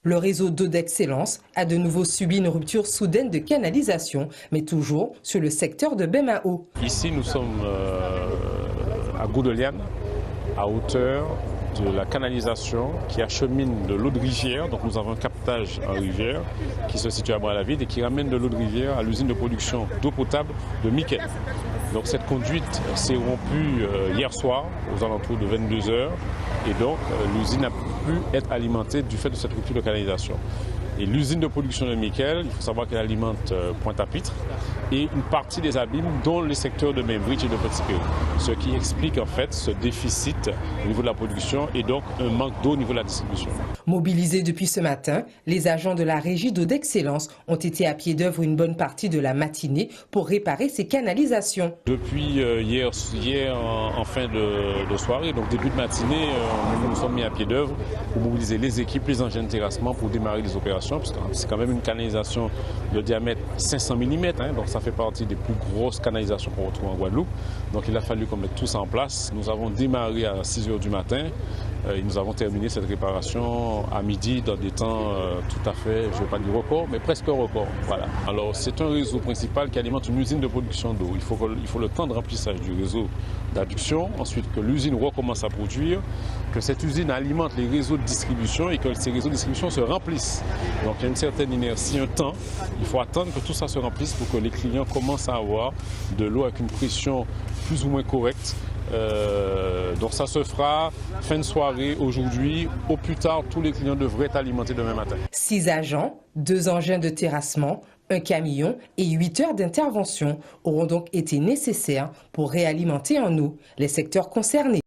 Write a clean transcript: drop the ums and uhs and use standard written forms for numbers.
Le réseau d'eau d'excellence a de nouveau subi une rupture soudaine de canalisation, mais toujours sur le secteur de Bemao. Ici, nous sommes à Goudeliane, à hauteur de la canalisation qui achemine de l'eau de rivière. Donc nous avons un captage en rivière qui se situe à Bois-la-Ville et qui ramène de l'eau de rivière à l'usine de production d'eau potable de Miquel. Donc cette conduite s'est rompue hier soir aux alentours de 22 h et donc l'usine n'a pu être alimentée du fait de cette rupture de canalisation. Et l'usine de production de Miquel, il faut savoir qu'elle alimente Pointe-à-Pitre et une partie des abîmes, dont les secteurs de Membridge et de Petit-Pérou. Ce qui explique en fait ce déficit au niveau de la production et donc un manque d'eau au niveau de la distribution. Mobilisés depuis ce matin, les agents de la régie d'eau d'excellence ont été à pied d'œuvre une bonne partie de la matinée pour réparer ces canalisations. Depuis hier en fin de soirée, donc début de matinée, nous nous sommes mis à pied d'œuvre pour mobiliser les équipes, les engins de terrassement pour démarrer les opérations. C'est quand même une canalisation de diamètre 500 mm, donc ça fait partie des plus grosses canalisations qu'on retrouve en Guadeloupe. Donc il a fallu qu'on mette tout ça en place. Nous avons démarré à 6 h du matin et nous avons terminé cette réparation à midi dans des temps tout à fait, je ne vais pas dire record, mais presque record. Voilà. Alors c'est un réseau principal qui alimente une usine de production d'eau. Il faut le temps de remplissage du réseau d'adduction, ensuite que l'usine recommence à produire, que cette usine alimente les réseaux de distribution et que ces réseaux de distribution se remplissent. Donc il y a une certaine inertie, un temps. Il faut attendre que tout ça se remplisse pour que les clients commencent à avoir de l'eau avec une pression plus ou moins correcte. Donc ça se fera fin de soirée aujourd'hui. Au plus tard, tous les clients devraient être alimentés demain matin. 6 agents, 2 engins de terrassement, un camion et 8 heures d'intervention auront donc été nécessaires pour réalimenter en eau les secteurs concernés.